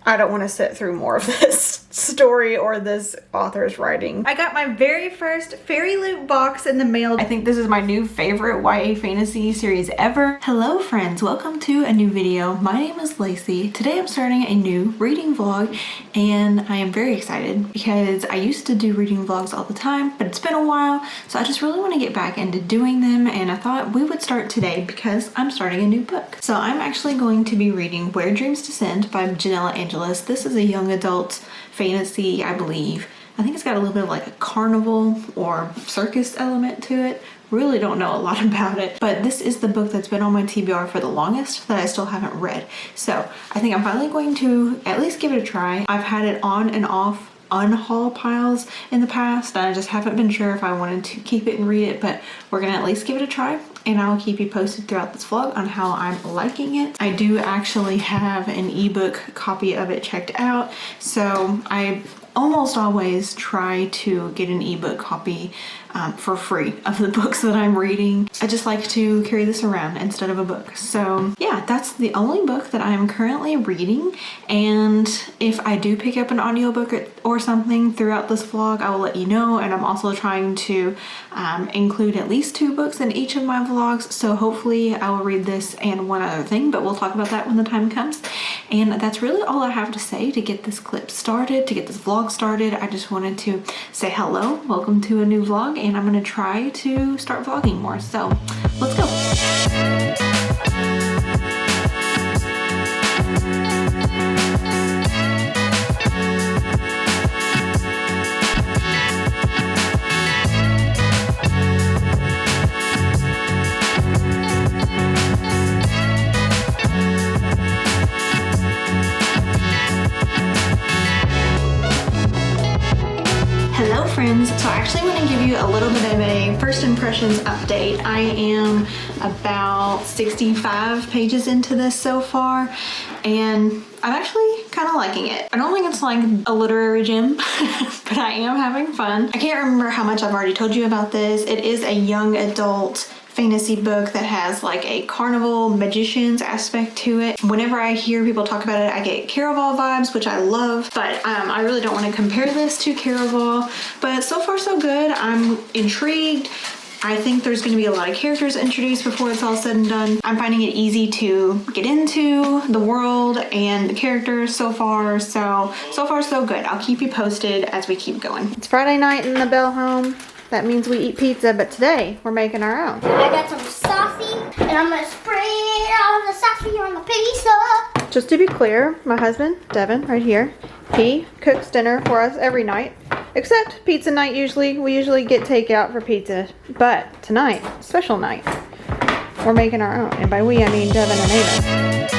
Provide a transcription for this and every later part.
I don't want to sit through more of this story or this author's writing. I got my very first Fairy Loot box in the mail. I think this is my new favorite YA fantasy series ever. Hello friends, welcome to a new video. My name is Lacey. Today I'm starting a new reading vlog and I am very excited because I used to do reading vlogs all the time, but it's been a while, so I just really want to get back into doing them, and I thought we would start today because I'm starting a new book. So I'm actually going to be reading Where Dreams Descend by Janella Angelis. This is a young adult fantasy, I believe. I think it's got a little bit of like a carnival or circus element to it. Really don't know a lot about it, but this is the book that's been on my TBR for the longest that I still haven't read. So I think I'm finally going to at least give it a try. I've had it on and off unhaul piles in the past, and I just haven't been sure if I wanted to keep it and read it, but we're gonna at least give it a try, and I'll keep you posted throughout this vlog on how I'm liking it. I do actually have an ebook copy of it checked out, so I almost always try to get an ebook copy for free of the books that I'm reading. I just like to carry this around instead of a book. So yeah, that's the only book that I am currently reading, and if I do pick up an audiobook or something throughout this vlog, I will let you know. And I'm also trying to include at least 2 books in each of my vlogs, so hopefully I will read this and one other thing, but we'll talk about that when the time comes. And that's really all I have to say to get this clip started, to get this vlog started. I just wanted to say hello, welcome to a new vlog, and I'm gonna try to start vlogging more. So let's go. Hello friends, so I actually want to give you a little bit of a first impressions update. I am about 65 pages into this so far, and I'm actually kind of liking it. I don't think it's like a literary gem, but I am having fun. I can't remember how much I've already told you about this. It is a young adult fantasy book that has like a carnival magicians aspect to it. Whenever I hear people talk about it, I get Caraval vibes, which I love, but I really don't want to compare this to Caraval, but so far so good. I'm intrigued. I think there's going to be a lot of characters introduced before it's all said and done. I'm finding it easy to get into the world and the characters so far. So far so good. I'll keep you posted as we keep going. It's Friday night in the Bell home. That means we eat pizza, but today we're making our own. I got some saucy, and I'm gonna spray all the saucy on the pizza. Just to be clear, my husband, Devin, right here, he cooks dinner for us every night, except pizza night usually. We usually get takeout for pizza, but tonight, special night, we're making our own. And by we, I mean Devin and Ava.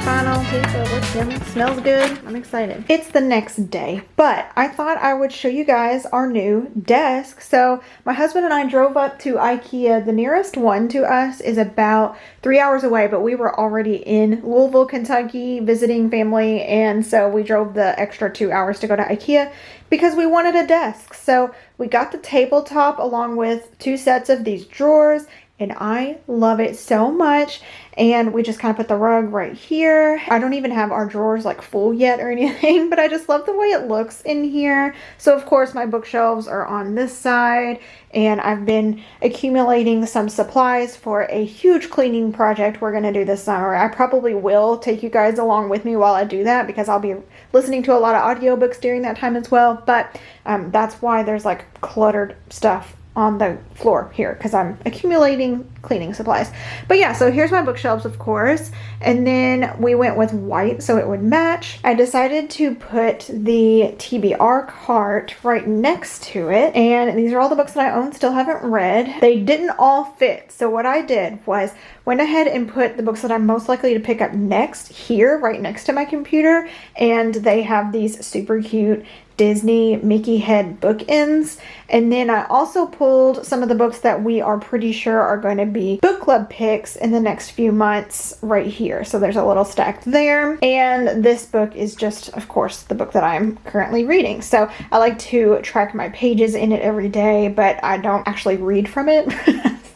Final pizza looks yummy, smells good. I'm excited. It's the next day, but I thought I would show you guys our new desk. So my husband and I drove up to IKEA. The nearest one to us is about 3 hours away, but we were already in Louisville, Kentucky visiting family, and so we drove the extra 2 hours to go to IKEA because we wanted a desk. So we got the tabletop along with 2 sets of these drawers, and I love it so much. And we just kind of put the rug right here. I don't even have our drawers like full yet or anything, but I just love the way it looks in here. So of course my bookshelves are on this side, and I've been accumulating some supplies for a huge cleaning project we're gonna do this summer. I probably will take you guys along with me while I do that because I'll be listening to a lot of audiobooks during that time as well. But that's why there's like cluttered stuff on the floor here, because I'm accumulating cleaning supplies. But yeah, so here's my bookshelves, of course, and then we went with white so it would match. I decided to put the TBR cart right next to it, and these are all the books that I own, still haven't read. They didn't all fit, so what I did was went ahead and put the books that I'm most likely to pick up next here, right next to my computer, and they have these super cute Disney Mickey head bookends. And then I also pulled some of the books that we are pretty sure are going to be book club picks in the next few months right here. So there's a little stack there. And this book is just, of course, the book that I'm currently reading. So I like to track my pages in it every day, but I don't actually read from it.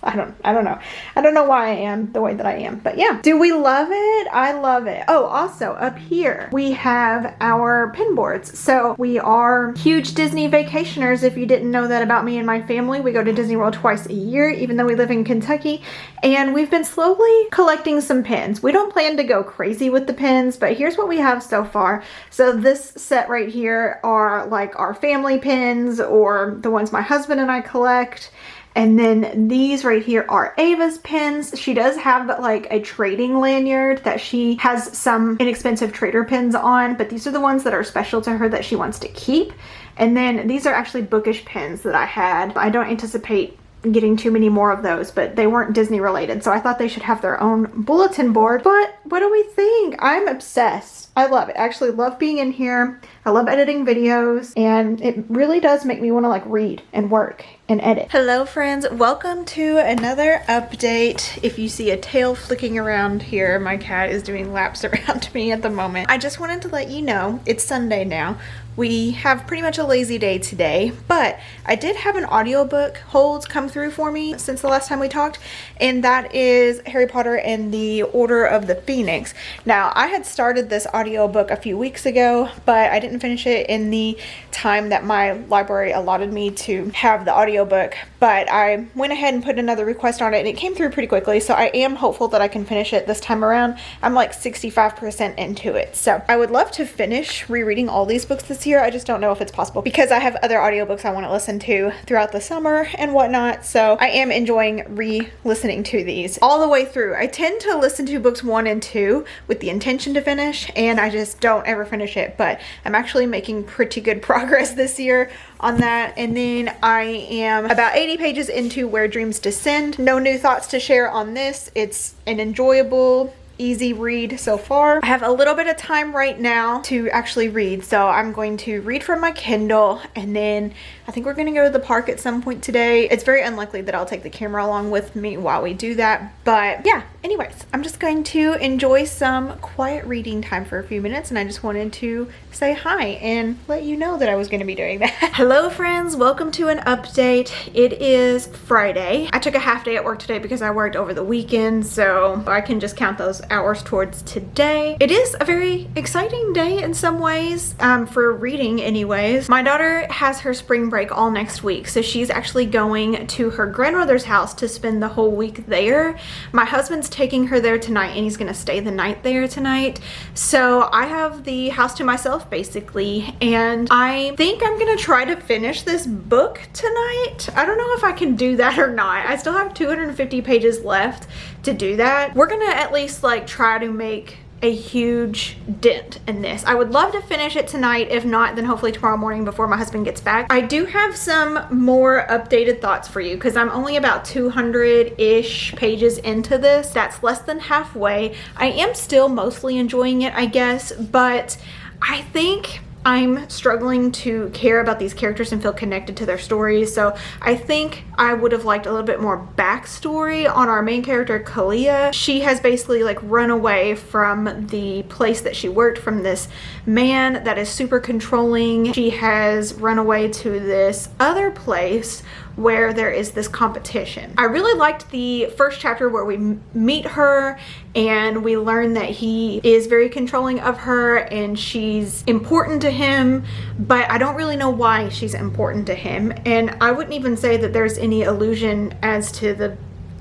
I don't know. I don't know why I am the way that I am, but yeah. Do we love it? I love it. Oh, also up here we have our pin boards. So we are huge Disney vacationers. If you didn't know that about me and my family, we go to Disney World twice a year, even though we live in Kentucky, and we've been slowly collecting some pins. We don't plan to go crazy with the pins, but here's what we have so far. So this set right here are like our family pins, or the ones my husband and I collect. And then these right here are Ava's pins. She does have like a trading lanyard that she has some inexpensive trader pins on, but these are the ones that are special to her that she wants to keep. And then these are actually bookish pins that I had. I don't anticipate getting too many more of those, but they weren't Disney related, so I thought they should have their own bulletin board. But what do we think? I'm obsessed. I love it. I actually love being in here. I love editing videos, and it really does make me want to like read and work and edit. Hello friends, welcome to another update. If you see a tail flicking around here, my cat is doing laps around me at the moment. I just wanted to let you know it's Sunday now. We have pretty much a lazy day today, but I did have an audiobook hold come through for me since the last time we talked, and that is Harry Potter and the Order of the Phoenix. Now, I had started this audiobook a few weeks ago, but I didn't finish it in the time that my library allotted me to have the audiobook, but I went ahead and put another request on it, and it came through pretty quickly, so I am hopeful that I can finish it this time around. I'm like 65% into it, so I would love to finish rereading all these books this year. I just don't know if it's possible because I have other audiobooks I want to listen to throughout the summer and whatnot, so I am enjoying re-listening to these all the way through. I tend to listen to books 1 and 2 with the intention to finish, and I just don't ever finish it, but I'm actually making pretty good progress this year on that. And then I am about 80 pages into Where Dreams Descend. No new thoughts to share on this. It's an enjoyable, easy read so far. I have a little bit of time right now to actually read, so I'm going to read from my Kindle, and then I think we're going to go to the park at some point today. It's very unlikely that I'll take the camera along with me while we do that, but yeah, anyways, I'm just going to enjoy some quiet reading time for a few minutes, and I just wanted to say hi and let you know that I was going to be doing that. Hello friends, welcome to an update. It is Friday. I took a half day at work today because I worked over the weekend, so I can just count those hours towards today. It is a very exciting day in some ways, for reading anyways. My daughter has her spring break all next week, so she's actually going to her grandmother's house to spend the whole week there. My husband's taking her there tonight, and he's gonna stay the night there tonight, so I have the house to myself basically, and I think I'm gonna try to finish this book tonight. I don't know if I can do that or not. I still have 250 pages left to do that. We're gonna at least like try to make a huge dent in this. I would love to finish it tonight. If not, then hopefully tomorrow morning before my husband gets back. I do have some more updated thoughts for you because I'm only about 200-ish pages into this. That's less than halfway. I am still mostly enjoying it, I guess, but I think I'm struggling to care about these characters and feel connected to their stories, so I think I would have liked a little bit more backstory on our main character, Kalia. She has basically like run away from the place that she worked, from this man that is super controlling. She has run away to this other place where there is this competition. I really liked the first chapter where we meet her and we learn that he is very controlling of her and she's important to him, but I don't really know why she's important to him, and I wouldn't even say that there's any illusion as to the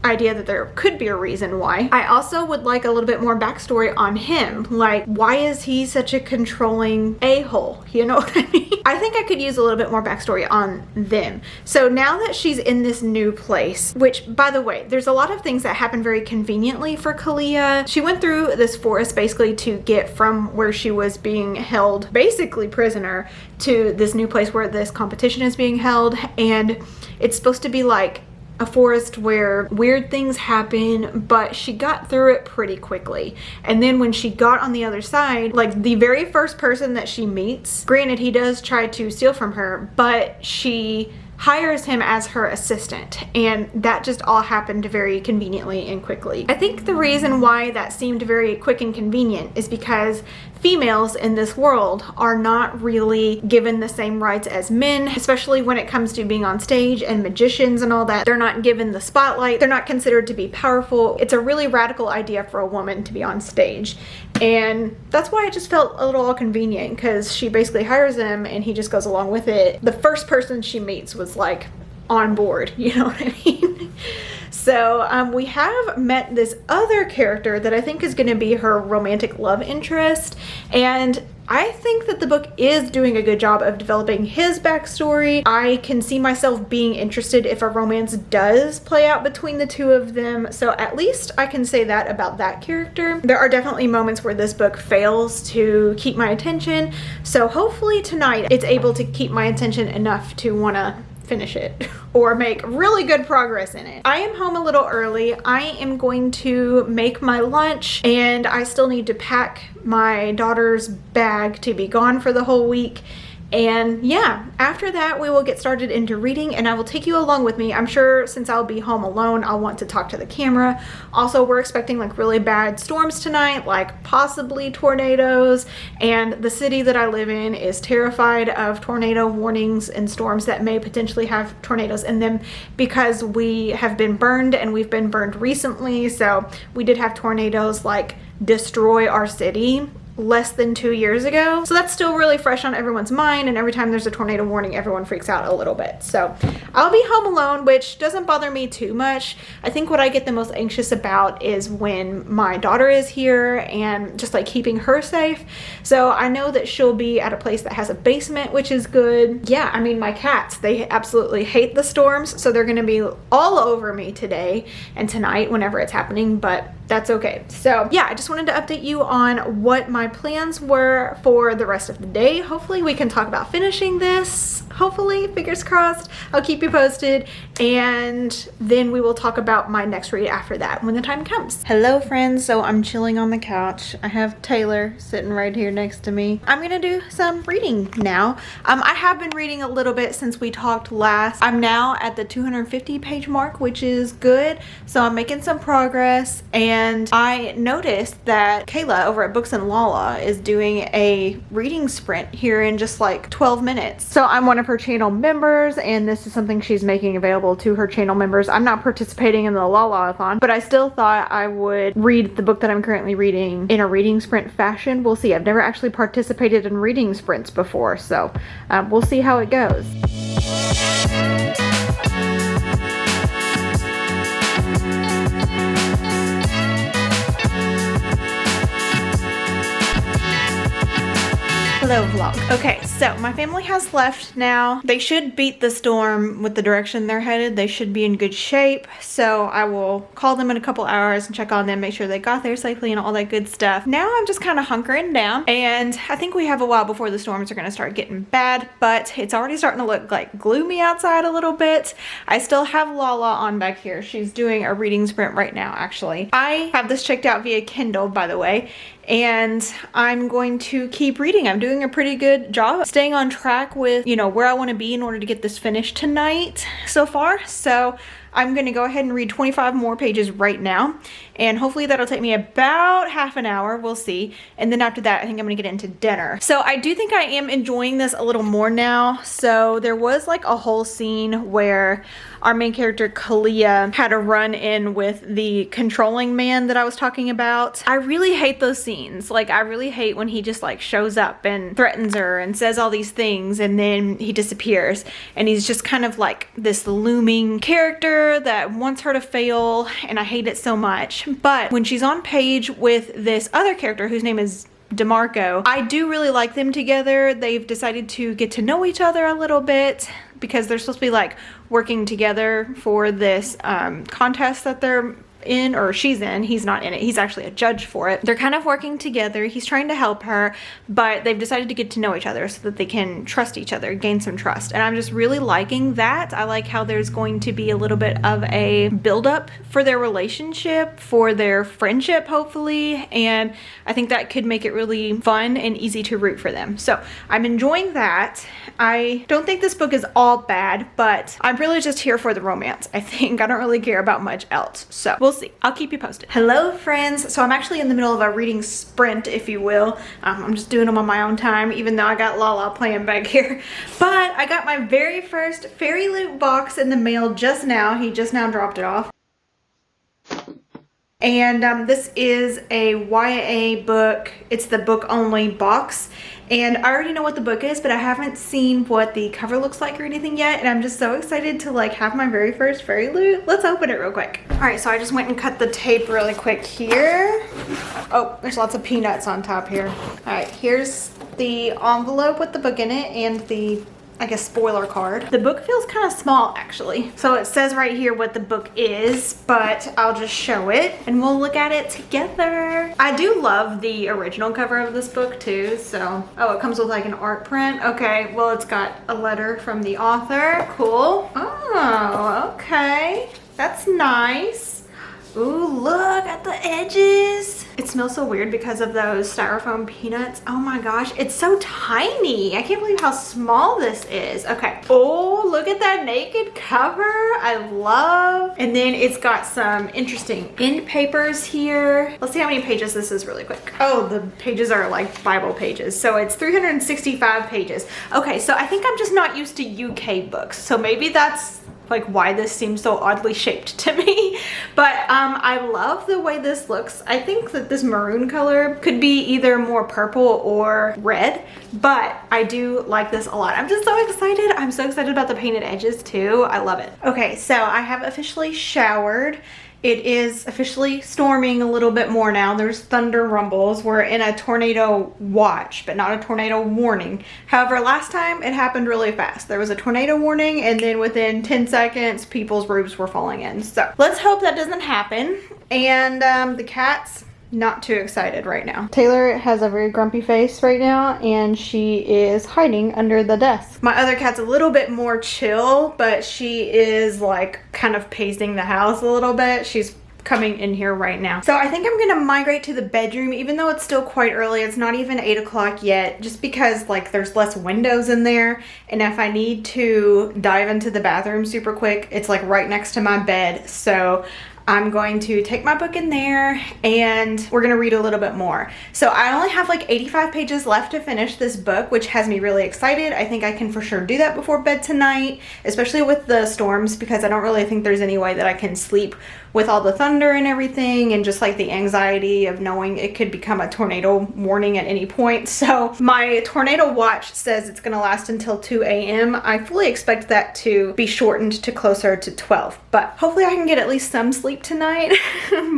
idea that there could be a reason why. I also would like a little bit more backstory on him. Like, why is he such a controlling a-hole? You know what I mean? I think I could use a little bit more backstory on them. So now that she's in this new place, which by the way, there's a lot of things that happen very conveniently for Kalia. She went through this forest basically to get from where she was being held, basically prisoner, to this new place where this competition is being held, and it's supposed to be like a forest where weird things happen, but she got through it pretty quickly. And then when she got on the other side, like the very first person that she meets, granted he does try to steal from her, but she hires him as her assistant, and that just all happened very conveniently and quickly. I think the reason why that seemed very quick and convenient is because females in this world are not really given the same rights as men, especially when it comes to being on stage and magicians and all that. They're not given the spotlight. They're not considered to be powerful. It's a really radical idea for a woman to be on stage. And that's why it just felt a little convenient, because she basically hires him and he just goes along with it. The first person she meets was like on board, you know what I mean? So we have met this other character that I think is going to be her romantic love interest, and I think that the book is doing a good job of developing his backstory. I can see myself being interested if a romance does play out between the two of them, so at least I can say that about that character. There are definitely moments where this book fails to keep my attention, so hopefully tonight it's able to keep my attention enough to want to finish it or make really good progress in it. I am home a little early. I am going to make my lunch, and I still need to pack my daughter's bag to be gone for the whole week. And yeah, after that we will get started into reading, and I will take you along with me. I'm sure since I'll be home alone, I'll want to talk to the camera. Also, we're expecting like really bad storms tonight, like possibly tornadoes, and the city that I live in is terrified of tornado warnings and storms that may potentially have tornadoes in them, because we have been burned, and we've been burned recently. So we did have tornadoes like destroy our city less than 2 years ago. So that's still really fresh on everyone's mind, and every time there's a tornado warning, everyone freaks out a little bit. So I'll be home alone, which doesn't bother me too much. I think what I get the most anxious about is when my daughter is here and just like keeping her safe. So I know that she'll be at a place that has a basement, which is good. Yeah, I mean, my cats, they absolutely hate the storms, so they're gonna be all over me today and tonight whenever it's happening, but that's okay. So yeah, I just wanted to update you on what my plans were for the rest of the day. Hopefully we can talk about finishing this. Hopefully, fingers crossed. I'll keep you posted, and then we will talk about my next read after that when the time comes. Hello friends, so I'm chilling on the couch. I have Taylor sitting right here next to me. I'm gonna do some reading now. I have been reading a little bit since we talked last. I'm now at the 250 page mark, which is good. So I'm making some progress, and I noticed that Kayla over at Books and Lala is doing a reading sprint here in just like 12 minutes. So I'm one of her channel members, and this is something she's making available to her channel members. I'm not participating in the Lala-a-thon, but I still thought I would read the book that I'm currently reading in a reading sprint fashion. We'll see. I've never actually participated in reading sprints before, so we'll see how it goes. Hello vlog. Okay, so my family has left now. They should beat the storm with the direction they're headed. They should be in good shape. So I will call them in a couple hours and check on them, make sure they got there safely and all that good stuff. Now I'm just kind of hunkering down, and I think we have a while before the storms are going to start getting bad, but it's already starting to look like gloomy outside a little bit. I still have Lala on back here. She's doing a reading sprint right now, actually. I have this checked out via Kindle, by the way, and I'm going to keep reading. I'm doing a pretty good job staying on track with, you know, where I want to be in order to get this finished tonight so far. So I'm going to go ahead and read 25 more pages right now, and hopefully that'll take me about half an hour. We'll see. And then after that, I think I'm going to get into dinner. So I do think I am enjoying this a little more now. So there was like a whole scene where our main character Kalia had a run-in with the controlling man that I was talking about. I really hate those scenes. Like, I really hate when he just like shows up and threatens her and says all these things, and then he disappears, and he's just kind of like this looming character that wants her to fail, and I hate it so much. But when she's on page with this other character whose name is DeMarco, I do really like them together. They've decided to get to know each other a little bit because they're supposed to be like working together for this contest that they're in, or she's in. He's not in it. He's actually a judge for it. They're kind of working together. He's trying to help her, but they've decided to get to know each other so that they can trust each other, gain some trust. And I'm just really liking that. I like how there's going to be a little bit of a buildup for their relationship, for their friendship, hopefully. And I think that could make it really fun and easy to root for them. So I'm enjoying that. I don't think this book is all bad, but I'm really just here for the romance. I think I don't really care about much else. So we'll see. I'll keep you posted. Hello, friends. So I'm actually in the middle of a reading sprint, if you will. I'm just doing them on my own time, even though I got Lala playing back here. But I got my very first Fairy Loot box in the mail just now. He just now dropped it off. And this is a YA book. It's the book only box. And I already know what the book is, but I haven't seen what the cover looks like or anything yet. And I'm just so excited to like have my very first Fairy Loot. Let's open it real quick. All right, so I just went and cut the tape really quick here. Oh, there's lots of peanuts on top here. All right, here's the envelope with the book in it and the, I guess, spoiler card. The book feels kind of small, actually. So it says right here what the book is, but I'll just show it and we'll look at it together. I do love the original cover of this book too, so. Oh, it comes with like an art print. Okay, well, it's got a letter from the author. Cool. Oh, okay. That's nice. Ooh, look at the edges. It smells so weird because of those styrofoam peanuts. Oh my gosh, it's so tiny. I can't believe how small this is. Okay. Oh, look at that naked cover. I love. And then it's got some interesting end papers here. Let's see how many pages this is really quick. Oh, the pages are like Bible pages. So it's 365 pages. Okay, so I think I'm just not used to UK books. So maybe that's like why this seems so oddly shaped to me. But I love the way this looks. I think that this maroon color could be either more purple or red, but I do like this a lot. I'm just so excited. I'm so excited about the painted edges too. I love it. Okay, so I have officially showered. It is officially storming a little bit more now. There's thunder rumbles. We're in a tornado watch, but not a tornado warning. However, last time it happened really fast. There was a tornado warning and then within 10 seconds, people's roofs were falling in. So let's hope that doesn't happen. And the cat's not too excited right now. Taylor has a very grumpy face right now and she is hiding under the desk. My other cat's a little bit more chill, but she is like kind of pacing the house a little bit. She's coming in here right now. So I think I'm gonna migrate to the bedroom, even though it's still quite early. It's not even 8 o'clock yet, just because like there's less windows in there. And if I need to dive into the bathroom super quick, it's like right next to my bed. So I'm going to take my book in there and we're gonna read a little bit more. So I only have like 85 pages left to finish this book, which has me really excited. I think I can for sure do that before bed tonight, especially with the storms, because I don't really think there's any way that I can sleep with all the thunder and everything, and just like the anxiety of knowing it could become a tornado warning at any point. So my tornado watch says it's gonna last until 2 a.m. I fully expect that to be shortened to closer to 12, but hopefully I can get at least some sleep tonight.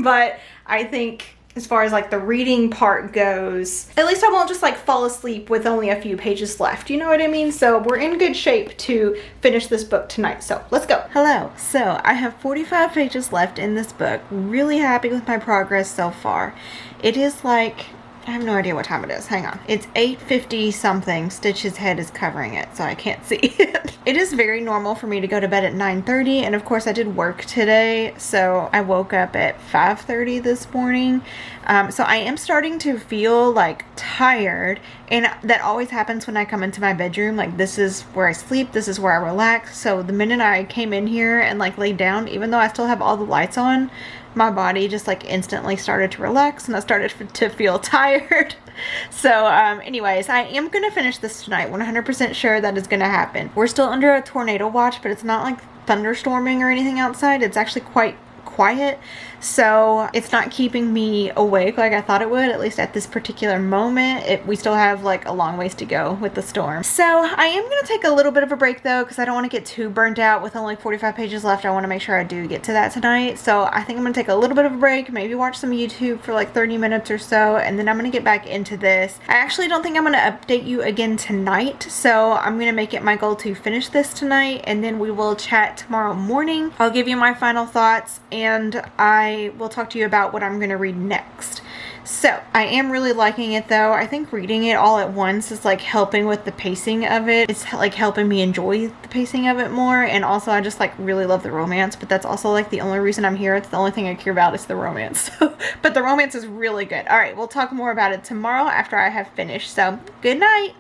But I think as far as like the reading part goes, at least I won't just like fall asleep with only a few pages left. You know what I mean? So we're in good shape to finish this book tonight. So let's go. Hello. So I have 45 pages left in this book. Really happy with my progress so far. It is like, I have no idea what time it is. Hang on. It's 8:50 something. Stitch's head is covering it, so I can't see it. It is very normal for me to go to bed at 9:30, and of course I did work today, so I woke up at 5:30 this morning. So I am starting to feel like tired, and that always happens when I come into my bedroom. Like, this is where I sleep, this is where I relax. So the minute I came in here and like laid down, even though I still have all the lights on, my body just like instantly started to relax and I started to feel tired. So anyways, I am gonna finish this tonight. 100% sure that is gonna happen. We're still under a tornado watch, but it's not like thunderstorming or anything outside. It's actually quite quiet, so it's not keeping me awake like I thought it would, at least at this particular moment. We still have like a long ways to go with the storm. So I am going to take a little bit of a break though, because I don't want to get too burnt out with only 45 pages left. I want to make sure I do get to that tonight. So I think I'm going to take a little bit of a break, maybe watch some YouTube for like 30 minutes or so, and then I'm going to get back into this. I actually don't think I'm going to update you again tonight, so I'm going to make it my goal to finish this tonight, and then we will chat tomorrow morning. I'll give you my final thoughts, and I I will talk to you about what I'm going to read next. So I am really liking it though. I think reading it all at once is like helping with the pacing of it. It's like helping me enjoy the pacing of it more. And also I just like really love the romance, but that's also like the only reason I'm here. It's the only thing I care about is the romance. But the romance is really good. All right, we'll talk more about it tomorrow after I have finished. So good night.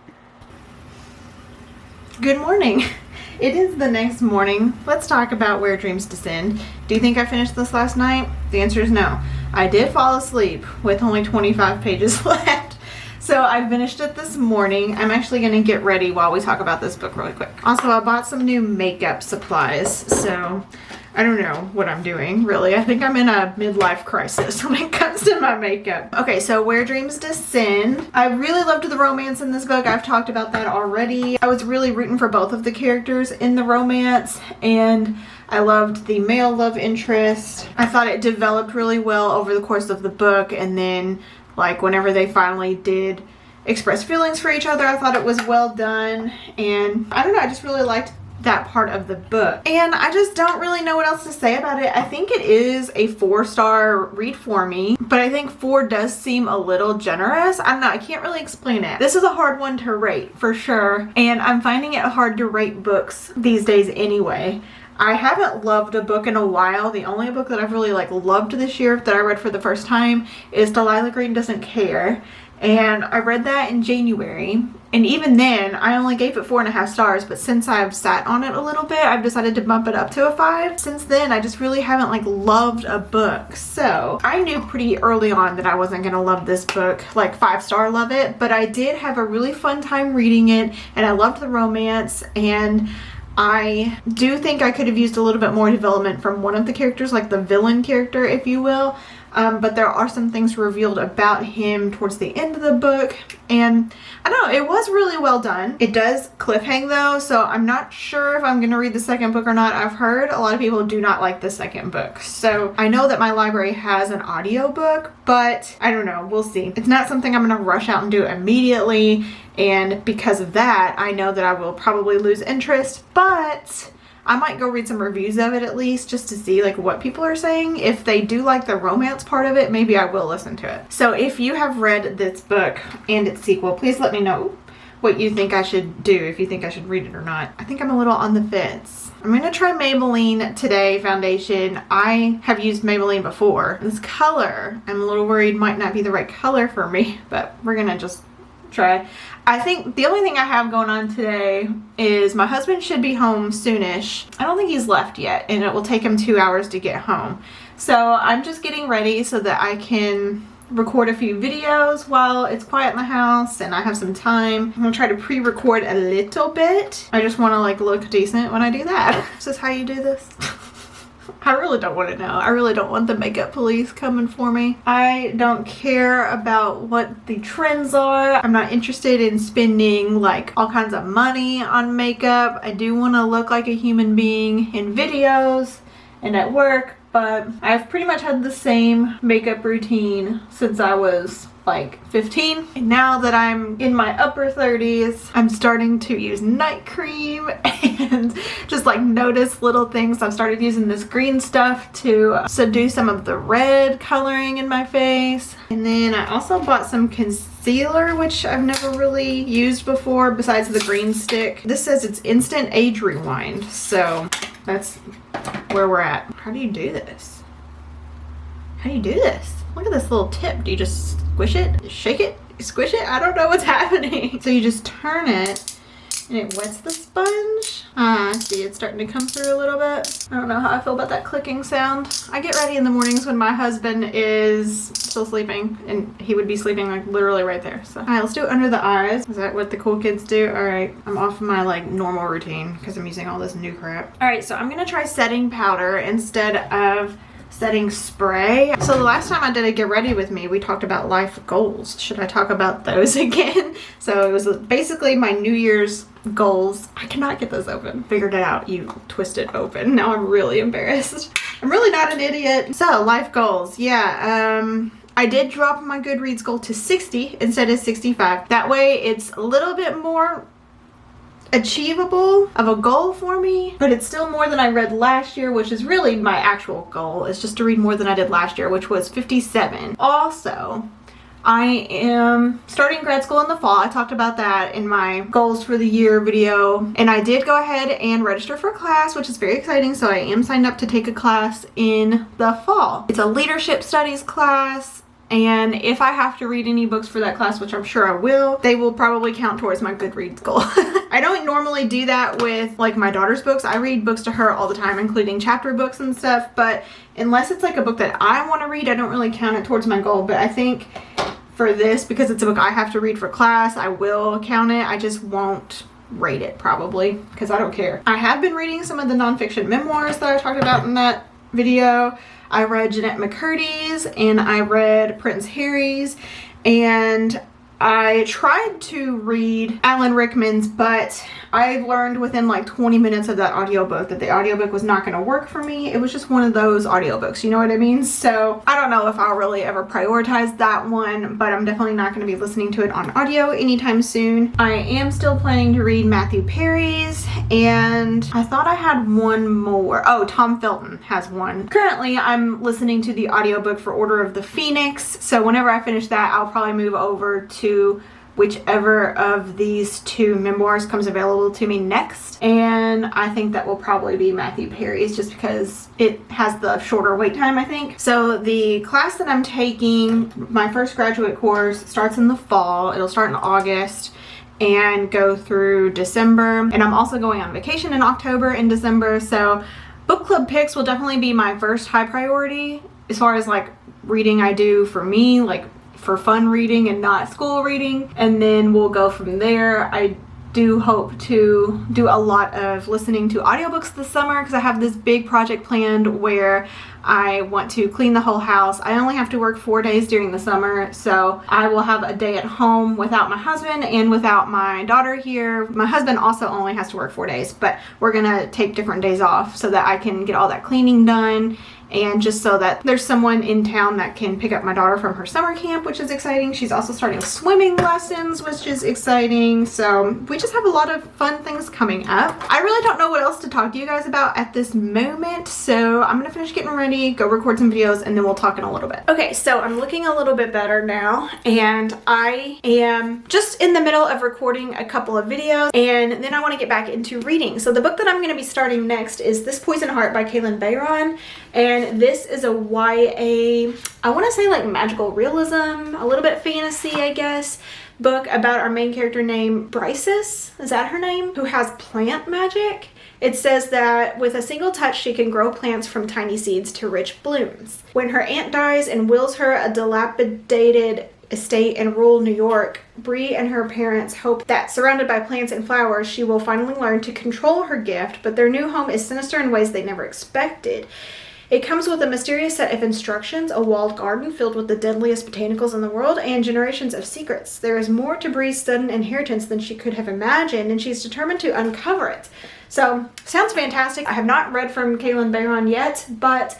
Good morning. It is the next morning. Let's talk about Where Dreams Descend. Do you think I finished this last night? The answer is no. I did fall asleep with only 25 pages left. So I finished it this morning. I'm actually going to get ready while we talk about this book really quick. Also, I bought some new makeup supplies. So I don't know what I'm doing, really. I think I'm in a midlife crisis when it comes to my makeup. Okay, so Where Dreams Descend. I really loved the romance in this book. I've talked about that already. I was really rooting for both of the characters in the romance, and I loved the male love interest. I thought it developed really well over the course of the book, and then like whenever they finally did express feelings for each other, I thought it was well done. And I don't know, I just really liked that part of the book. And I just don't really know what else to say about it. I think it is a 4-star read for me, but I think 4 does seem a little generous. I don't know, I can't really explain it. This is a hard one to rate for sure, and I'm finding it hard to rate books these days anyway. I haven't loved a book in a while. The only book that I've really like loved this year that I read for the first time is Delilah Green Doesn't Care. And I read that in January. And even then, I only gave it 4.5 stars. But since I've sat on it a little bit, I've decided to bump it up to a 5. Since then, I just really haven't like loved a book. So I knew pretty early on that I wasn't going to love this book, like 5-star love it. But I did have a really fun time reading it. And I loved the romance. And I do think I could have used a little bit more development from one of the characters, like the villain character, if you will. But there are some things revealed about him towards the end of the book, and I don't know, it was really well done. It does cliffhang though, so I'm not sure if I'm going to read the second book or not. I've heard a lot of people do not like the second book, so I know that my library has an audio book, but I don't know, we'll see. It's not something I'm going to rush out and do immediately, and because of that, I know that I will probably lose interest, but I might go read some reviews of it at least just to see like what people are saying. If they do like the romance part of it, maybe I will listen to it. So if you have read this book and its sequel, please let me know what you think I should do, if you think I should read it or not. I think I'm a little on the fence. I'm going to try Maybelline Today foundation. I have used Maybelline before. This color, I'm a little worried might not be the right color for me, but we're going to just try. I think the only thing I have going on today is my husband should be home soonish. I don't think he's left yet, and it will take him 2 hours to get home. So I'm just getting ready so that I can record a few videos while it's quiet in the house and I have some time. I'm gonna try to pre-record a little bit. I just want to like look decent when I do that. Is this how you do this? I really don't want to know. I really don't want the makeup police coming for me. I don't care about what the trends are. I'm not interested in spending like all kinds of money on makeup. I do want to look like a human being in videos and at work, but I've pretty much had the same makeup routine since I was like 15. And now that I'm in my upper 30s, I'm starting to use night cream and just like notice little things. I've started using this green stuff to subdue some of the red coloring in my face. And then I also bought some concealer, which I've never really used before besides the green stick. This says it's instant age rewind, so that's where we're at. How do you do this? How do you do this? Look at this little tip. Do you just squish it, shake it, squish it? I don't know what's happening. So you just turn it and it wets the sponge. See, it's starting to come through a little bit. I don't know how I feel about that clicking sound. I get ready in the mornings when my husband is still sleeping, and he would be sleeping like literally right there. So, all right, let's do it under the eyes. Is that what the cool kids do? All right, I'm off my like normal routine because I'm using all this new crap. All right, so I'm gonna try setting powder instead of setting spray. So the last time I did a get ready with me, we talked about life goals. Should I talk about those again? So it was basically my New Year's goals. I cannot get this open. Figured it out. You twist it open. Now I'm really embarrassed. I'm really not an idiot. So life goals. Yeah. I did drop my Goodreads goal to 60 instead of 65. That way it's a little bit more achievable of a goal for me, but it's still more than I read last year, which is really my actual goal, is just to read more than I did last year, which was 57. Also, I am starting grad school in the fall. I talked about that in my goals for the year video, and I did go ahead and register for a class, which is very exciting. So I am signed up to take a class in the fall. It's a leadership studies class, and if I have to read any books for that class, which I'm sure I will, they will probably count towards my Goodreads goal. I don't normally do that with like my daughter's books. I read books to her all the time, including chapter books and stuff, but unless it's like a book that I want to read, I don't really count it towards my goal. But I think for this, because it's a book I have to read for class, I will count it. I just won't rate it probably, because I don't care. I have been reading some of the nonfiction memoirs that I talked about in that video. I read Jeanette McCurdy's, and I read Prince Harry's, and I tried to read Alan Rickman's, but I learned within like 20 minutes of that audiobook that the audiobook was not going to work for me. It was just one of those audiobooks, you know what I mean? So I don't know if I'll really ever prioritize that one, but I'm definitely not going to be listening to it on audio anytime soon. I am still planning to read Matthew Perry's, and I thought I had one more. Oh, Tom Felton has one. Currently, I'm listening to the audiobook for Order of the Phoenix, so whenever I finish that, I'll probably move over to whichever of these two memoirs comes available to me next, and I think that will probably be Matthew Perry's, just because it has the shorter wait time, I think. So the class that I'm taking, my first graduate course, starts in the fall. It'll start in August and go through December, and I'm also going on vacation in October and December, so book club picks will definitely be my first high priority as far as like reading I do for me, like for fun reading and not school reading, and then we'll go from there. I do hope to do a lot of listening to audiobooks this summer, because I have this big project planned where I want to clean the whole house. I only have to work 4 days during the summer, so I will have a day at home without my husband and without my daughter here. My husband also only has to work 4 days, but we're gonna take different days off so that I can get all that cleaning done, and just so that there's someone in town that can pick up my daughter from her summer camp, which is exciting. She's also starting swimming lessons, which is exciting. So we just have a lot of fun things coming up. I really don't know what else to talk to you guys about at this moment, so I'm gonna finish getting ready, go record some videos, and then we'll talk in a little bit. Okay, so I'm looking a little bit better now, and I am just in the middle of recording a couple of videos, and then I want to get back into reading. So the book that I'm going to be starting next is This Poison Heart by Kaylin Bayron, and this is a YA, I want to say like magical realism, a little bit fantasy, I guess, book about our main character named Bryces, is that her name, who has plant magic. It says that with a single touch, she can grow plants from tiny seeds to rich blooms. When her aunt dies and wills her a dilapidated estate in rural New York, Bree and her parents hope that surrounded by plants and flowers, she will finally learn to control her gift, but their new home is sinister in ways they never expected. It comes with a mysterious set of instructions, a walled garden filled with the deadliest botanicals in the world, and generations of secrets. There is more to Bree's sudden inheritance than she could have imagined, and she's determined to uncover it. So, sounds fantastic. I have not read from Kaylin Bayron yet, but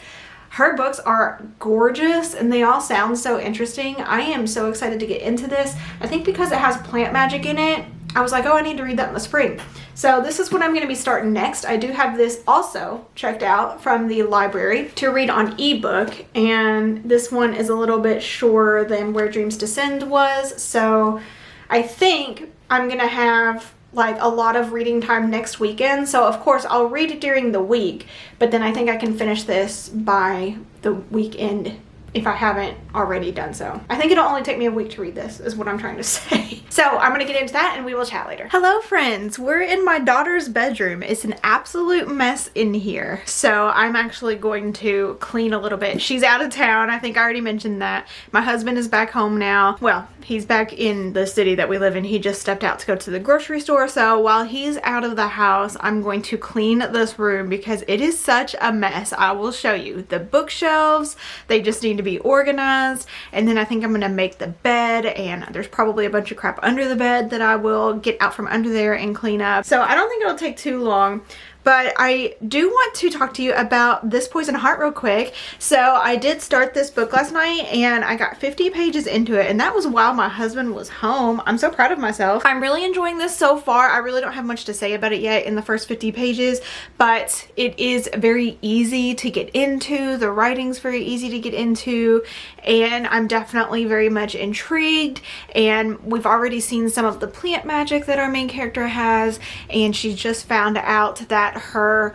her books are gorgeous and they all sound so interesting. I am so excited to get into this. I think because it has plant magic in it, I was like, oh, I need to read that in the spring. So this is what I'm going to be starting next. I do have this also checked out from the library to read on ebook, and this one is a little bit shorter than Where Dreams Descend was. So I think I'm going to have like a lot of reading time next weekend. So of course I'll read it during the week, but then I think I can finish this by the weekend if I haven't already done so. I think it'll only take me a week to read this, is what I'm trying to say. So I'm gonna get into that and we will chat later. Hello friends, we're in my daughter's bedroom. It's an absolute mess in here. So I'm actually going to clean a little bit. She's out of town, I think I already mentioned that. My husband is back home now. Well, he's back in the city that we live in. He just stepped out to go to the grocery store. So while he's out of the house, I'm going to clean this room because it is such a mess. I will show you. The bookshelves, they just need to be organized, and then I think I'm gonna make the bed, and there's probably a bunch of crap under the bed that I will get out from under there and clean up. So I don't think it'll take too long, But I do want to talk to you about This Poison Heart real quick. So I did start this book last night and I got 50 pages into it, and that was while my husband was home. I'm so proud of myself. I'm really enjoying this so far. I really don't have much to say about it yet in the first 50 pages, but it is very easy to get into. The writing's very easy to get into, and I'm definitely very much intrigued. And we've already seen some of the plant magic that our main character has, and she just found out that her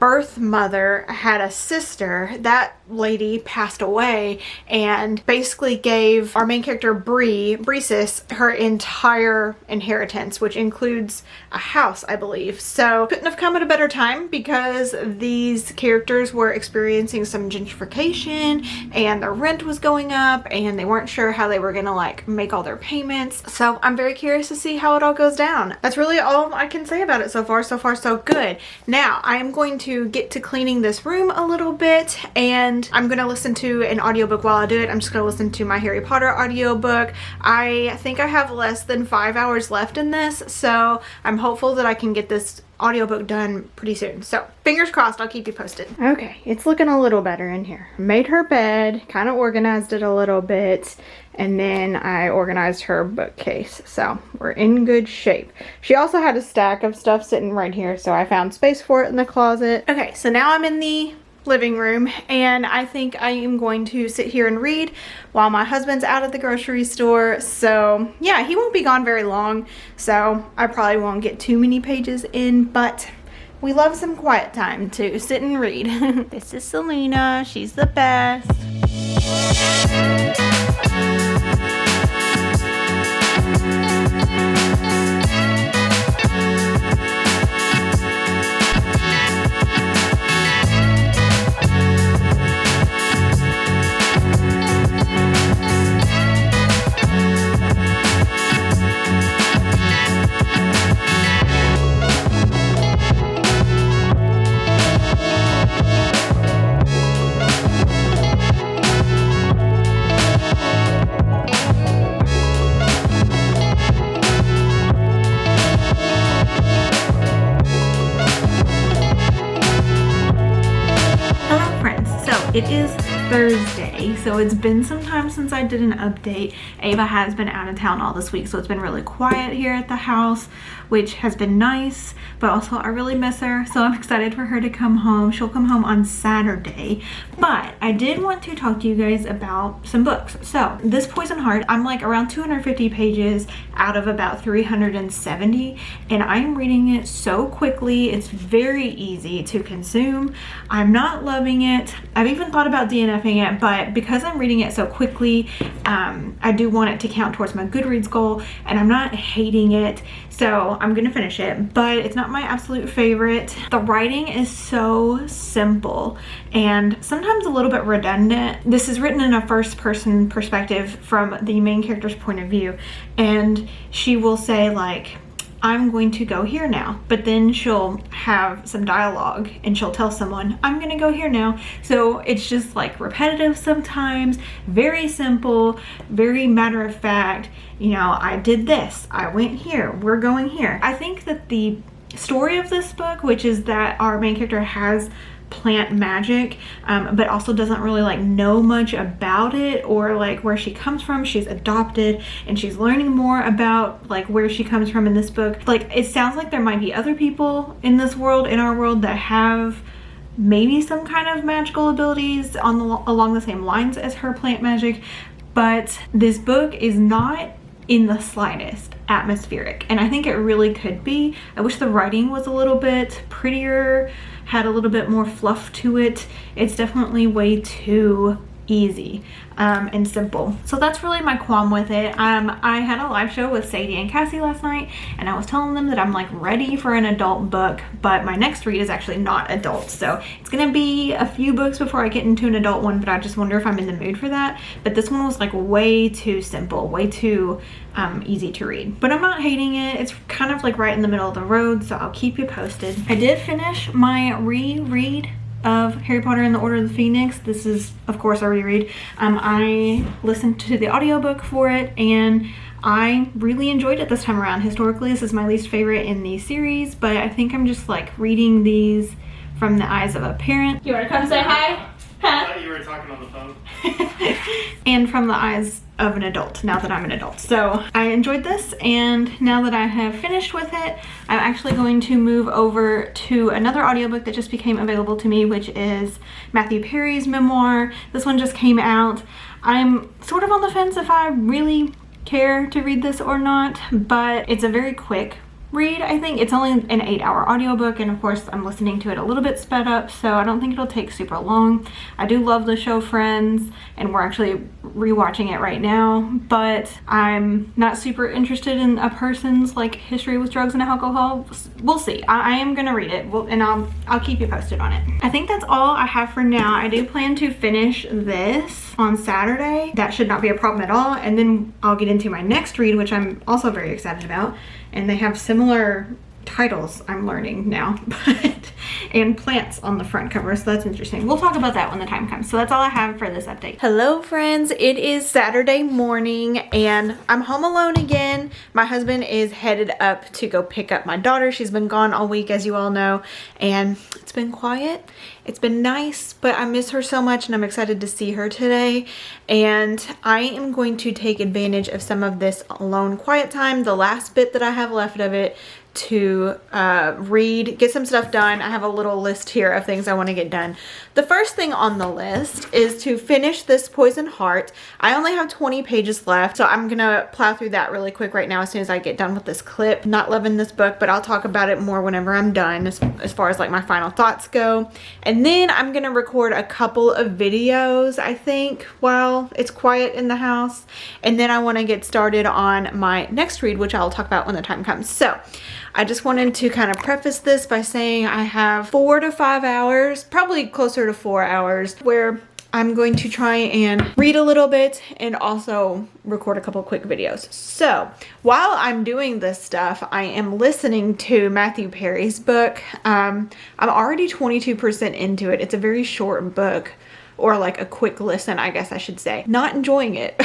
birth mother had a sister. That lady passed away and basically gave our main character Breesis her entire inheritance, which includes a house, I believe. So couldn't have come at a better time, because these characters were experiencing some gentrification and the rent was going up and they weren't sure how they were gonna like make all their payments. So I'm very curious to see how it all goes down. That's really all I can say about it so far. So far so good. Now I am going to get to cleaning this room a little bit, and I'm gonna listen to an audiobook while I do it. I'm just gonna listen to my Harry Potter audiobook. I think I have less than 5 hours left in this, so I'm hopeful that I can get this audiobook done pretty soon. So fingers crossed, I'll keep you posted. Okay, it's looking a little better in here. Made her bed, kind of organized it a little bit, and then I organized her bookcase. So we're in good shape. She also had a stack of stuff sitting right here, so I found space for it in the closet. Okay, so now I'm in the living room, and I think I am going to sit here and read while my husband's out at the grocery store. So yeah, he won't be gone very long, so I probably won't get too many pages in, but we love some quiet time to sit and read. This is Selena. She's the best. It is Thursday, so it's been some time since I did an update. Ava has been out of town all this week, so it's been really quiet here at the house, which has been nice, but also I really miss her, so I'm excited for her to come home. She'll come home on Saturday, but I did want to talk to you guys about some books. So This Poison Heart, I'm like around 250 pages out of about 370, and I'm reading it so quickly. It's very easy to consume. I'm not loving it. I've even thought about DNFing it, but because I'm reading it so quickly, I do want it to count towards my Goodreads goal, and I'm not hating it, so I'm gonna finish it, but it's not my absolute favorite. The writing is so simple and sometimes a little bit redundant. This is written in a first-person perspective from the main character's point of view, and she will say like, I'm going to go here now, but then she'll have some dialogue and she'll tell someone, I'm gonna go here now. So it's just like repetitive sometimes, very simple, very matter of fact. You know, I did this, I went here, we're going here. I think that the story of this book, which is that our main character has plant magic, but also doesn't really like know much about it or like where she comes from. She's adopted and she's learning more about like where she comes from in this book. Like, it sounds like there might be other people in this world, in our world, that have maybe some kind of magical abilities along the same lines as her plant magic, but this book is not in the slightest atmospheric, and I think it really could be. I wish the writing was a little bit prettier, had a little bit more fluff to it. It's definitely way too easy and simple. So that's really my qualm with it. I had a live show with Sadie and Cassie last night, and I was telling them that I'm like ready for an adult book, but my next read is actually not adult. So it's gonna be a few books before I get into an adult one, but I just wonder if I'm in the mood for that. But this one was like way too simple, way too easy to read. But I'm not hating it. It's kind of like right in the middle of the road, so I'll keep you posted. I did finish my reread of Harry Potter and the Order of the Phoenix. This is, of course, a reread. I listened to the audiobook for it, and I really enjoyed it this time around. Historically, this is my least favorite in the series, but I think I'm just like reading these from the eyes of a parent. You want to come say hi? I thought you were talking on the phone. And from the eyes of an adult, now that I'm an adult. So I enjoyed this, and now that I have finished with it, I'm actually going to move over to another audiobook that just became available to me, which is Matthew Perry's memoir. This one just came out. I'm sort of on the fence if I really care to read this or not, but it's a very quick read. I think it's only an 8-hour audiobook, and of course I'm listening to it a little bit sped up, so I don't think it'll take super long. I do love the show Friends, and we're actually rewatching it right now, but I'm not super interested in a person's like history with drugs and alcohol. We'll see. I am gonna read it, and I'll keep you posted on it. I think that's all I have for now. I do plan to finish this on Saturday. That should not be a problem at all, and then I'll get into my next read, which I'm also very excited about. And they have similar titles, I'm learning now, but and plants on the front cover, so that's interesting. We'll talk about that when the time comes. So that's all I have for this update. Hello friends, it is Saturday morning and I'm home alone again. My husband is headed up to go pick up my daughter. She's been gone all week, as you all know, and it's been quiet. It's been nice, but I miss her so much and I'm excited to see her today. And I am going to take advantage of some of this alone quiet time, the last bit that I have left of it, to read, get some stuff done. I have a little list here of things I want to get done. The first thing on the list is to finish this Poison Heart. I only have 20 pages left, so I'm gonna plow through that really quick right now as soon as I get done with this clip. Not loving this book, but I'll talk about it more whenever I'm done as far as like my final thoughts go. And then I'm gonna record a couple of videos, I think, while it's quiet in the house. And then I want to get started on my next read, which I'll talk about when the time comes. So I just wanted to kind of preface this by saying I have 4 to 5 hours, probably closer to 4 hours, where I'm going to try and read a little bit and also record a couple quick videos. So while I'm doing this stuff, I am listening to Matthew Perry's book. I'm already 22% into it. It's a very short book, or like a quick listen, I guess I should say. Not enjoying it.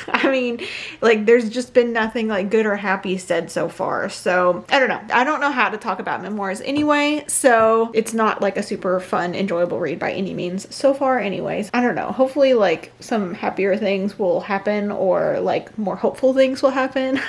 I mean, like there's just been nothing like good or happy said so far. So I don't know. I don't know how to talk about memoirs anyway. So it's not like a super fun, enjoyable read by any means so far anyways. I don't know. Hopefully like some happier things will happen, or like more hopeful things will happen.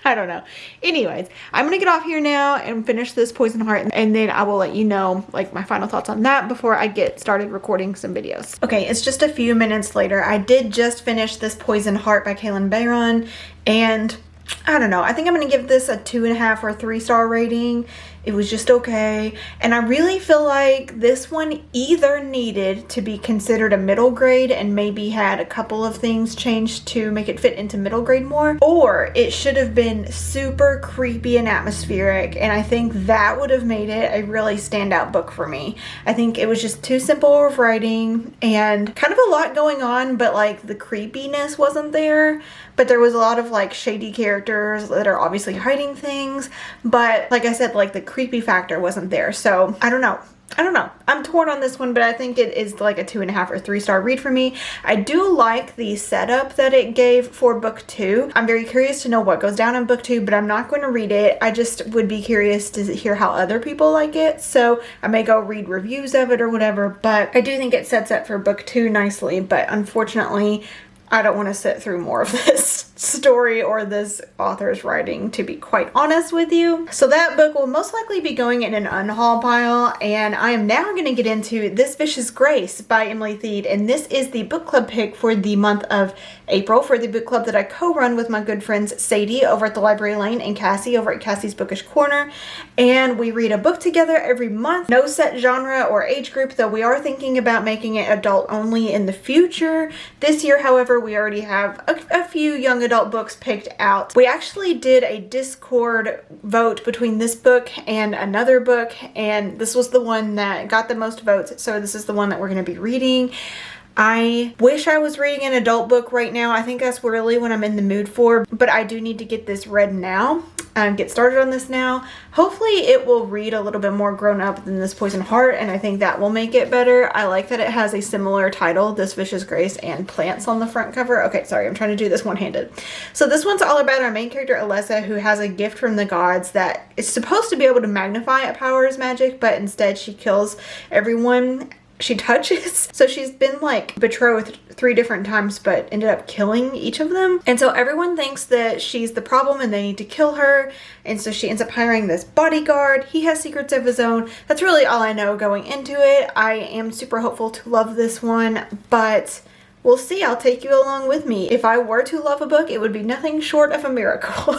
I don't know. Anyways, I'm gonna get off here now and finish this Poison Heart, and then I will let you know like my final thoughts on that before I get started recording some videos. Okay, it's just a few minutes later. I did just finish this Poison Heart by Kaylin Bayron, and I don't know, I think I'm gonna give this a 2.5 or 3-star rating. It was just okay, and I really feel like this one either needed to be considered a middle grade and maybe had a couple of things changed to make it fit into middle grade more, or it should have been super creepy and atmospheric, and I think that would have made it a really standout book for me. I think it was just too simple of writing and kind of a lot going on, but like the creepiness wasn't there. But there was a lot of like shady characters that are obviously hiding things, but like I said, like the creepy factor wasn't there. So I don't know. I'm torn on this one, but I think it is like a 2.5 or 3-star read for me. I do like the setup that it gave for book 2. I'm very curious to know what goes down in book 2, but I'm not going to read it. I just would be curious to hear how other people like it. So I may go read reviews of it or whatever, but I do think it sets up for book 2 nicely. But unfortunately, I don't want to sit through more of this story or this author's writing, to be quite honest with you. So that book will most likely be going in an unhaul pile, and I am now going to get into This Vicious Grace by Emily Thied, and this is the book club pick for the month of April for the book club that I co-run with my good friends Sadie over at the Library Lane and Cassie over at Cassie's Bookish Corner, and we read a book together every month. No set genre or age group, though we are thinking about making it adult only in the future. This year, however, we already have a few young adult books picked out. We actually did a Discord vote between this book and another book, and this was the one that got the most votes, so this is the one that we're going to be reading. I wish I was reading an adult book right now. I think that's really what I'm in the mood for, but I do need to get this read now. Get started on this now. Hopefully it will read a little bit more grown up than This Poison Heart, and I think that will make it better. I like that it has a similar title, This Vicious Grace, and plants on the front cover. Okay, sorry, I'm trying to do this one-handed. So this one's all about our main character, Alessa, who has a gift from the gods that is supposed to be able to magnify at powers magic, but instead she kills everyone she touches. So she's been like betrothed 3 different times but ended up killing each of them, and so everyone thinks that she's the problem and they need to kill her, and so she ends up hiring this bodyguard. He has secrets of his own. That's really all I know going into it. I am super hopeful to love this one, but we'll see. I'll take you along with me. If I were to love a book, it would be nothing short of a miracle.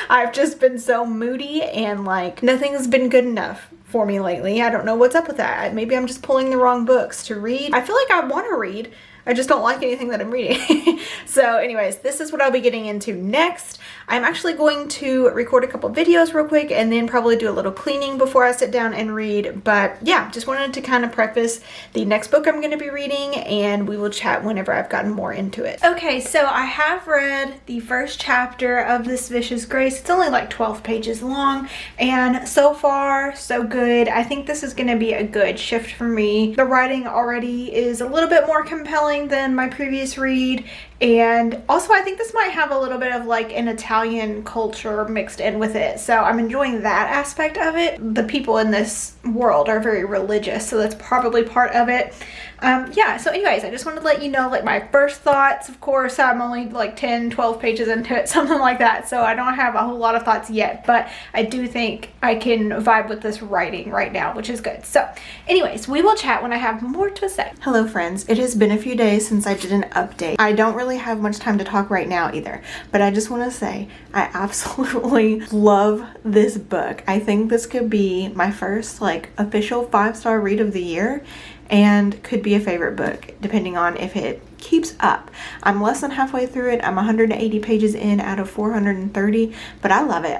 I've just been so moody and like nothing's been good enough for me lately. I don't know what's up with that. Maybe I'm just pulling the wrong books to read. I feel like I want to read. I just don't like anything that I'm reading. So anyways, this is what I'll be getting into next. I'm actually going to record a couple videos real quick and then probably do a little cleaning before I sit down and read. But yeah, just wanted to kind of preface the next book I'm going to be reading, and we will chat whenever I've gotten more into it. Okay, so I have read the first chapter of This Vicious Grace. It's only like 12 pages long, and so far so good. I think this is going to be a good shift for me. The writing already is a little bit more compelling than my previous read, and also I think this might have a little bit of like an Italian culture mixed in with it, so I'm enjoying that aspect of it. The people in this world are very religious, so that's probably part of it. Yeah, so anyways, I just wanted to let you know like my first thoughts. Of course, I'm only like 10-12 pages into it, something like that, so I don't have a whole lot of thoughts yet, but I do think I can vibe with this writing right now, which is good. So anyways, we will chat when I have more to say. Hello friends, it has been a few days since I did an update. I don't really have much time to talk right now either, but I just want to say I absolutely love this book. I think this could be my first like official 5-star read of the year, and could be a favorite book depending on if it keeps up. I'm less than halfway through it. I'm 180 pages in out of 430, but I love it.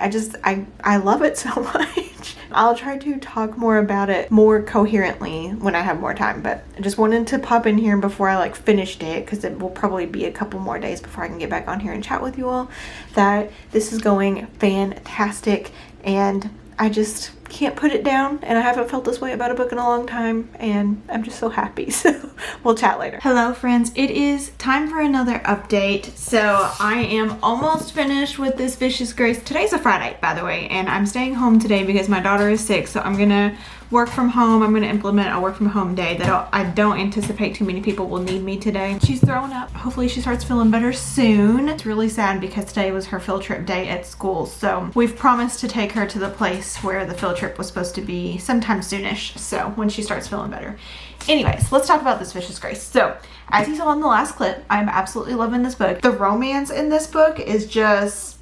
I love it so much. I'll try to talk more about it more coherently when I have more time, but I just wanted to pop in here before I like finished it, because it will probably be a couple more days before I can get back on here and chat with you all, that this is going fantastic, and I just can't put it down, and I haven't felt this way about a book in a long time, and I'm just so happy. So we'll chat later. Hello friends, it is time for another update. So I am almost finished with This Vicious Grace. Today's a Friday, by the way, and I'm staying home today because my daughter is sick, so I'm gonna work from home. I'm gonna implement a work from home day that I don't anticipate too many people will need me today. She's throwing up. Hopefully she starts feeling better soon. It's really sad because today was her field trip day at school, so we've promised to take her to the place where the field trip was supposed to be sometime soonish, so when she starts feeling better. Anyways, let's talk about This Vicious Grace. So as you saw in the last clip, I'm absolutely loving this book. The romance in this book is just...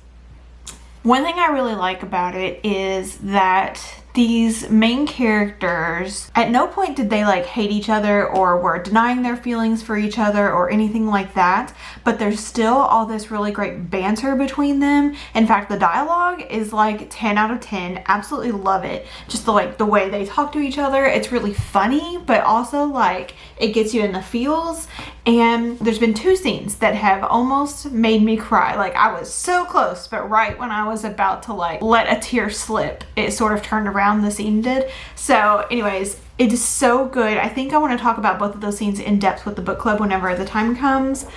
One thing I really like about it is that these main characters, at no point did they like hate each other or were denying their feelings for each other or anything like that, but there's still all this really great banter between them. In fact, the dialogue is like 10 out of 10. Absolutely love it. Just the way they talk to each other. It's really funny, but also like it gets you in the feels. And there's been 2 scenes that have almost made me cry. Like I was so close, but right when I was about to like let a tear slip, it sort of turned around, the scene did. So anyways, it is so good. I think I want to talk about both of those scenes in depth with the book club whenever the time comes.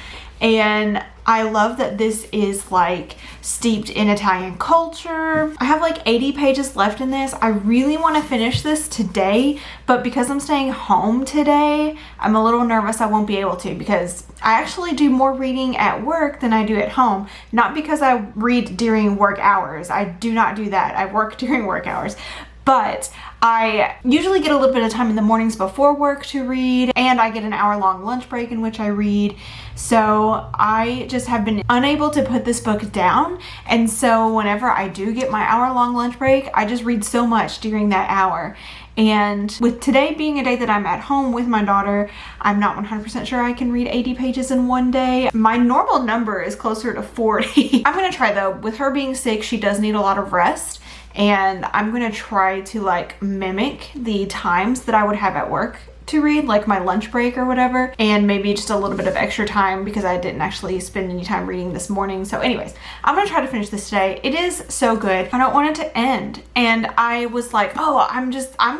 And I love that this is like steeped in Italian culture. I have like 80 pages left in this. I really want to finish this today, but because I'm staying home today, I'm a little nervous I won't be able to, because I actually do more reading at work than I do at home. Not because I read during work hours. I do not do that. I work during work hours. But I usually get a little bit of time in the mornings before work to read, and I get an hour-long lunch break in which I read. So I just have been unable to put this book down, and so whenever I do get my hour-long lunch break, I just read so much during that hour. And with today being a day that I'm at home with my daughter, I'm not 100% sure I can read 80 pages in one day. My normal number is closer to 40. I'm gonna try though. With her being sick, she does need a lot of rest. And I'm gonna try to like mimic the times that I would have at work to read, like my lunch break or whatever, and maybe just a little bit of extra time because I didn't actually spend any time reading this morning. So anyways, I'm gonna try to finish this today. It is so good. I don't want it to end. And I was like, oh, I'm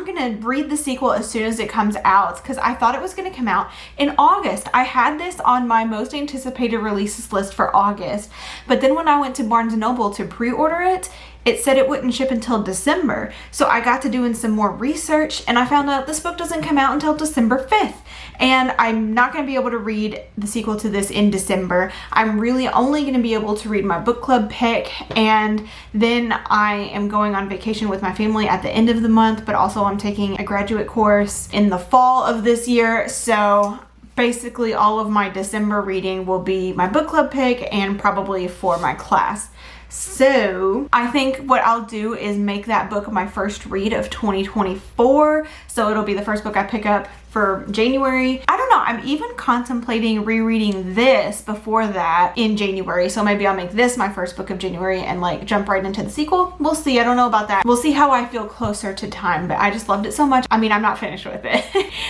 gonna read the sequel as soon as it comes out because I thought it was gonna come out in August. I had this on my most anticipated releases list for August, but then when I went to Barnes & Noble to pre-order it, it said it wouldn't ship until December. So I got to doing some more research and I found out this book doesn't come out until December 5th. And I'm not going to be able to read the sequel to this in December. I'm really only going to be able to read my book club pick, and then I am going on vacation with my family at the end of the month, but also I'm taking a graduate course in the fall of this year. So basically all of my December reading will be my book club pick and probably for my class. So I think what I'll do is make that book my first read of 2024. So it'll be the first book I pick up for January. I don't know, I'm even contemplating rereading this before that in January. So maybe I'll make this my first book of January and like jump right into the sequel. We'll see, I don't know about that. We'll see how I feel closer to time, but I just loved it so much. I mean, I'm not finished with it,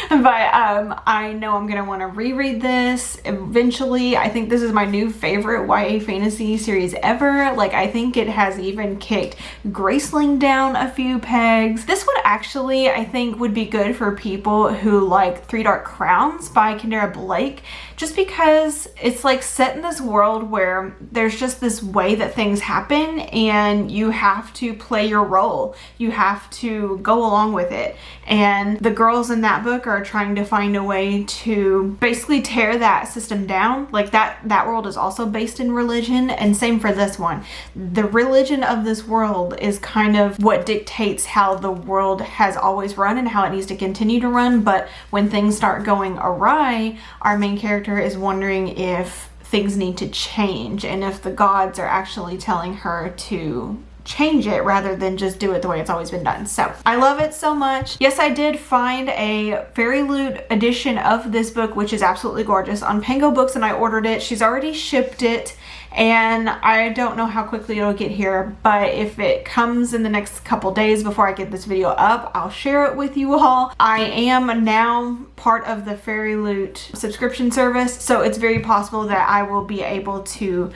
but I know I'm gonna wanna reread this eventually. I think this is my new favorite YA fantasy series ever. Like, I think it has even kicked Graceling down a few pegs. This would actually, I think, would be good for people who like Three Dark Crowns by Kendra Blake, just because it's like set in this world where there's just this way that things happen and you have to play your role. You have to go along with it. And the girls in that book are trying to find a way to basically tear that system down. Like that world is also based in religion, and same for this one. The religion of this world is kind of what dictates how the world has always run and how it needs to continue to run. But when things start going awry, our main character is wondering if things need to change and if the gods are actually telling her to change it rather than just do it the way it's always been done. So I love it so much. Yes, I did find a Fairy Loot edition of this book, which is absolutely gorgeous, on Pango Books, and I ordered it. She's already shipped it, and I don't know how quickly it'll get here, but if it comes in the next couple days before I get this video up, I'll share it with you all. I am now part of the Fairy Loot subscription service, so it's very possible that I will be able to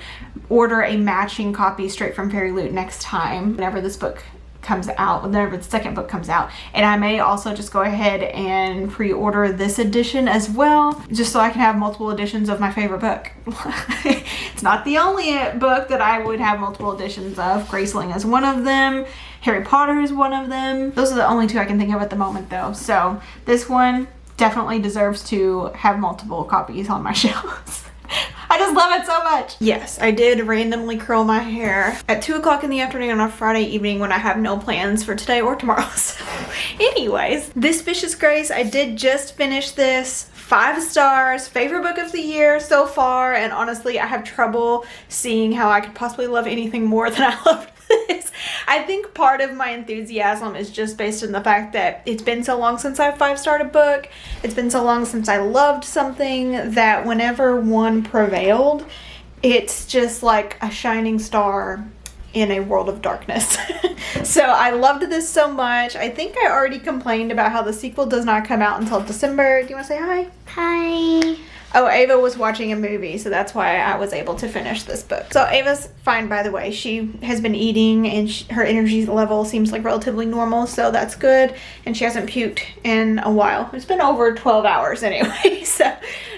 order a matching copy straight from Fairy Loot next time whenever this book comes out, whenever the second book comes out. And I may also just go ahead and pre-order this edition as well, just so I can have multiple editions of my favorite book. It's not the only book that I would have multiple editions of. Graceling is one of them. Harry Potter is one of them. Those are the only two I can think of at the moment though. So this one definitely deserves to have multiple copies on my shelves. I just love it so much. Yes, I did randomly curl my hair at 2 o'clock in the afternoon on a Friday evening when I have no plans for today or tomorrow. So anyways, This Vicious Grace, I did just finish this. 5 stars, favorite book of the year so far, and honestly I have trouble seeing how I could possibly love anything more than I loved this. I think part of my enthusiasm is just based on the fact that it's been so long since I've 5-starred a book. It's been so long since I loved something that whenever one prevailed, it's just like a shining star in a world of darkness. So I loved this so much. I think I already complained about how the sequel does not come out until December. Do you want to say hi? Hi. Oh, Ava was watching a movie, so that's why I was able to finish this book. So Ava's fine, by the way. She has been eating and her energy level seems like relatively normal, so that's good. And she hasn't puked in a while. It's been over 12 hours anyway. So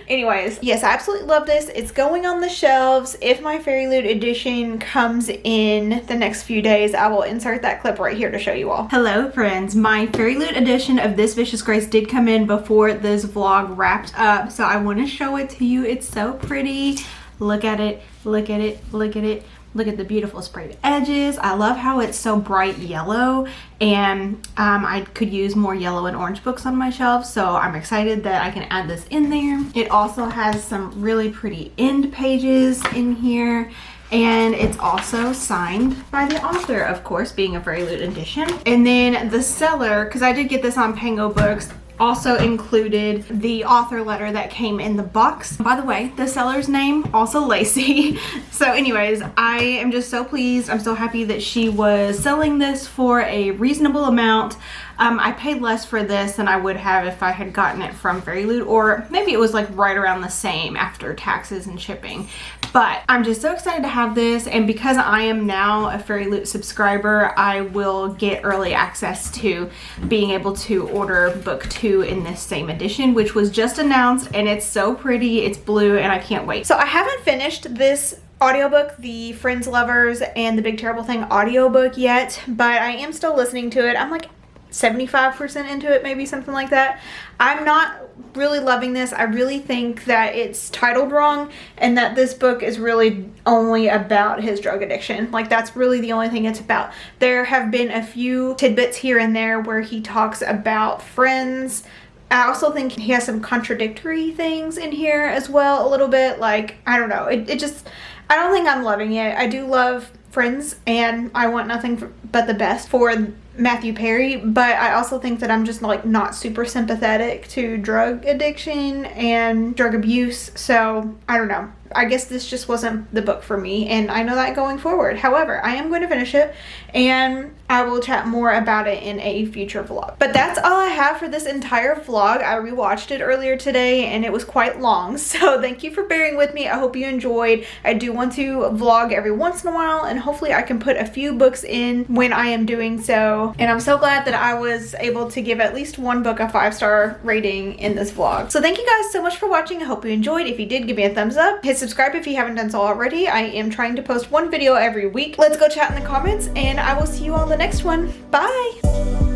anyways, yes, I absolutely love this. It's going on the shelves. If my Fairy Loot edition comes in the next few days, I will insert that clip right here to show you all. Hello friends, my Fairy Loot edition of This Vicious Grace did come in before this vlog wrapped up, so I want to show it to you. It's so pretty. Look at it, look at it, look at it. Look at the beautiful sprayed edges. I love how it's so bright yellow, and I could use more yellow and orange books on my shelf, so I'm excited that I can add this in there. It also has some really pretty end pages in here, and it's also signed by the author, of course, being a Fairy Loot edition. And then the seller, because I did get this on Pango Books, also included the author letter that came in the box. By the way, the seller's name, also Lacey. So anyways, I am just so pleased. I'm so happy that she was selling this for a reasonable amount. I paid less for this than I would have if I had gotten it from Fairy Loot, or maybe it was like right around the same after taxes and shipping. But I'm just so excited to have this, and because I am now a Fairy Loot subscriber, I will get early access to being able to order book 2 in this same edition, which was just announced, and it's so pretty. It's blue and I can't wait. So I haven't finished this audiobook, the Friends, Lovers, and the Big Terrible Thing audiobook yet, but I am still listening to it. I'm like 75% into it, maybe something like that. I'm not really loving this. I really think that it's titled wrong and that this book is really only about his drug addiction. Like, that's really the only thing it's about. There have been a few tidbits here and there where he talks about friends. I also think he has some contradictory things in here as well, a little bit. Like, I don't know. It just, I don't think I'm loving it. I do love Friends and I want nothing but the best for Matthew Perry, but I also think that I'm just like not super sympathetic to drug addiction and drug abuse. So I don't know. I guess this just wasn't the book for me, and I know that going forward. However, I am going to finish it and I will chat more about it in a future vlog. But that's all I have for this entire vlog. I rewatched it earlier today and it was quite long, so thank you for bearing with me. I hope you enjoyed. I do want to vlog every once in a while, and hopefully I can put a few books in when I am doing so. And I'm so glad that I was able to give at least one book a 5-star rating in this vlog. So thank you guys so much for watching. I hope you enjoyed. If you did, give me a thumbs up. Hit subscribe if you haven't done so already. I am trying to post one video every week. Let's go chat in the comments, and I will see you on the next one. Bye!